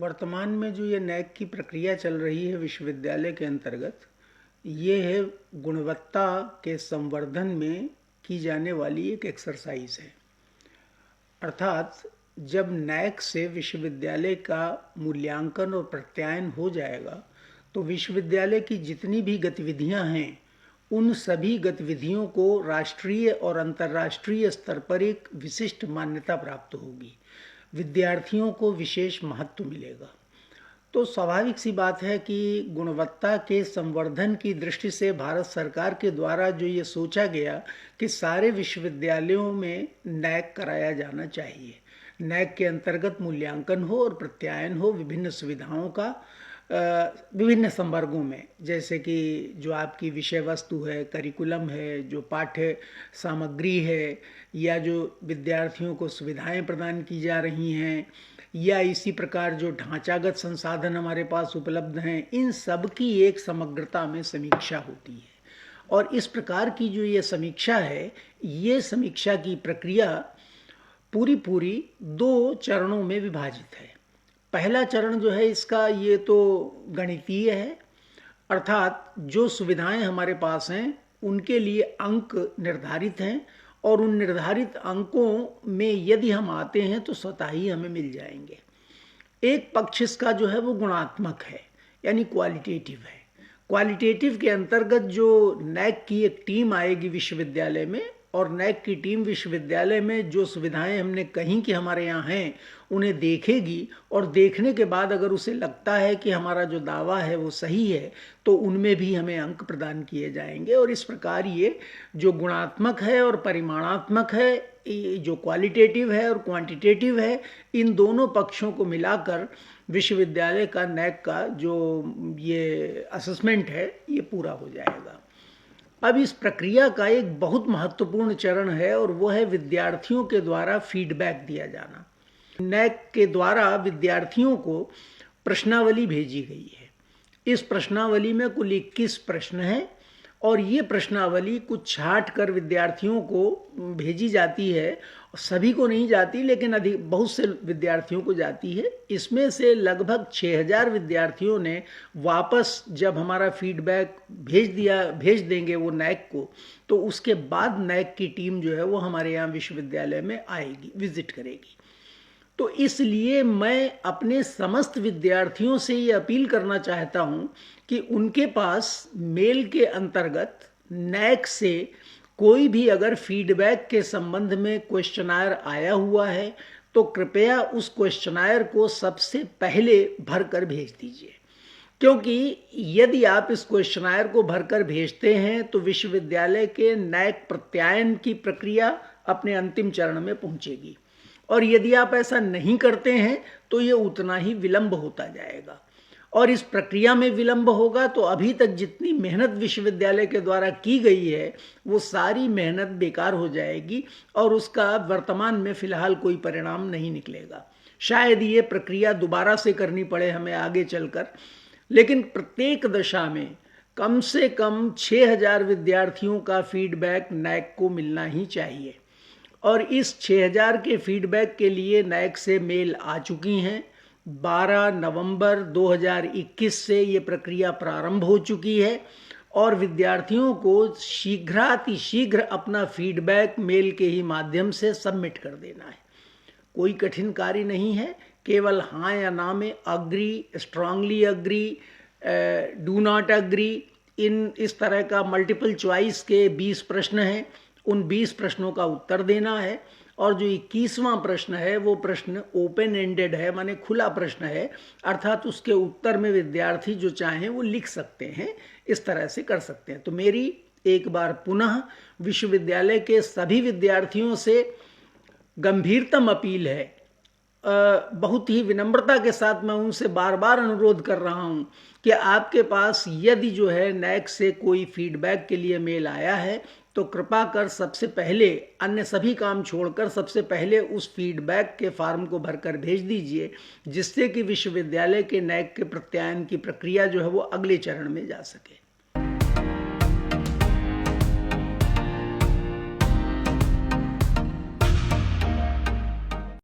वर्तमान में जो ये नैक की प्रक्रिया चल रही है विश्वविद्यालय के अंतर्गत, ये है गुणवत्ता के संवर्धन में की जाने वाली एक एक्सरसाइज है। अर्थात जब नैक से विश्वविद्यालय का मूल्यांकन और प्रत्यायन हो जाएगा तो विश्वविद्यालय की जितनी भी गतिविधियां हैं उन सभी गतिविधियों को राष्ट्रीय और अंतर्राष्ट्रीय स्तर पर एक विशिष्ट मान्यता प्राप्त होगी। विद्यार्थियों को विशेष महत्व मिलेगा। तो स्वाभाविक सी बात है कि गुणवत्ता के संवर्धन की दृष्टि से भारत सरकार के द्वारा जो ये सोचा गया कि सारे विश्वविद्यालयों में नैक कराया जाना चाहिए। नैक के अंतर्गत मूल्यांकन हो और प्रत्यायन हो विभिन्न सुविधाओं का विभिन्न संवर्गों में, जैसे कि जो आपकी विषय वस्तु है, करिकुलम है, जो पाठ्य सामग्री है, या जो विद्यार्थियों को सुविधाएं प्रदान की जा रही हैं, या इसी प्रकार जो ढांचागत संसाधन हमारे पास उपलब्ध हैं, इन सब की एक समग्रता में समीक्षा होती है। और इस प्रकार की जो ये समीक्षा है, ये समीक्षा की प्रक्रिया पूरी 2 चरणों में विभाजित है। पहला चरण जो है इसका, ये तो गणितीय है, अर्थात जो सुविधाएं हमारे पास हैं उनके लिए अंक निर्धारित हैं और उन निर्धारित अंकों में यदि हम आते हैं तो स्वतः ही हमें मिल जाएंगे। एक पक्ष इसका जो है वो गुणात्मक है, यानी क्वालिटेटिव है। क्वालिटेटिव के अंतर्गत जो नैक की एक टीम आएगी विश्वविद्यालय में, और नैक की टीम विश्वविद्यालय में जो सुविधाएं हमने कहीं कि हमारे यहाँ हैं उन्हें देखेगी, और देखने के बाद अगर उसे लगता है कि हमारा जो दावा है वो सही है तो उनमें भी हमें अंक प्रदान किए जाएंगे। और इस प्रकार ये जो गुणात्मक है और परिमाणात्मक है, जो क्वालिटेटिव है और क्वांटिटेटिव है, इन दोनों पक्षों को मिलाकर विश्वविद्यालय का नैक का जो ये असेसमेंट है ये पूरा हो जाएगा। अब इस प्रक्रिया का एक बहुत महत्वपूर्ण चरण है और वो है विद्यार्थियों के द्वारा फीडबैक दिया जाना। नैक के द्वारा विद्यार्थियों को प्रश्नावली भेजी गई है। इस प्रश्नावली में कुल 21 प्रश्न हैं और ये प्रश्नावली कुछ छांट कर विद्यार्थियों को भेजी जाती है। सभी को नहीं जाती, लेकिन बहुत से विद्यार्थियों को जाती है। इसमें से लगभग 6000 विद्यार्थियों ने वापस जब हमारा फीडबैक भेज देंगे वो नैक को, तो उसके बाद नैक की टीम जो है वो हमारे यहाँ विश्वविद्यालय में आएगी, विजिट करेगी। तो इसलिए मैं अपने समस्त विद्यार्थियों से ये अपील करना चाहता हूँ कि उनके पास मेल के अंतर्गत नैक से कोई भी अगर फीडबैक के संबंध में क्वेश्चनायर आया हुआ है तो कृपया उस क्वेश्चनायर को सबसे पहले भरकर भेज दीजिए, क्योंकि यदि आप इस क्वेश्चनायर को भरकर भेजते हैं तो विश्वविद्यालय के नैक प्रत्यायन की प्रक्रिया अपने अंतिम चरण में पहुंचेगी, और यदि आप ऐसा नहीं करते हैं तो ये उतना ही विलंब होता जाएगा। और इस प्रक्रिया में विलंब होगा तो अभी तक जितनी मेहनत विश्वविद्यालय के द्वारा की गई है वो सारी मेहनत बेकार हो जाएगी और उसका वर्तमान में फिलहाल कोई परिणाम नहीं निकलेगा। शायद ये प्रक्रिया दोबारा से करनी पड़े हमें आगे चलकर, लेकिन प्रत्येक दशा में कम से कम 6000 विद्यार्थियों का फीडबैक नैक को मिलना ही चाहिए। और इस 6000 के फीडबैक के लिए नैक से मेल आ चुकी हैं। 12 नवंबर 2021 से ये प्रक्रिया प्रारंभ हो चुकी है और विद्यार्थियों को शीघ्रातिशीघ्र अपना फीडबैक मेल के ही माध्यम से सबमिट कर देना है। कोई कठिन कार्य नहीं है, केवल हाँ या ना में agree, strongly agree, do not agree, इस तरह का मल्टीपल चॉइस के 20 प्रश्न हैं। उन 20 प्रश्नों का उत्तर देना है, और जो 21वां प्रश्न है वो प्रश्न ओपन एंडेड है, माने खुला प्रश्न है, अर्थात उसके उत्तर में विद्यार्थी जो चाहें वो लिख सकते हैं, इस तरह से कर सकते हैं। तो मेरी एक बार पुनः विश्वविद्यालय के सभी विद्यार्थियों से गंभीरतम अपील है, बहुत ही विनम्रता के साथ मैं उनसे बार बार अनुरोध कर रहा हूं कि आपके पास यदि जो है नैक से कोई फीडबैक के लिए मेल आया है तो कृपा कर सबसे पहले अन्य सभी काम छोड़कर सबसे पहले उस फीडबैक के फॉर्म को भरकर भेज दीजिए, जिससे कि विश्वविद्यालय के नैक के प्रत्यायन की प्रक्रिया जो है वो अगले चरण में जा सके।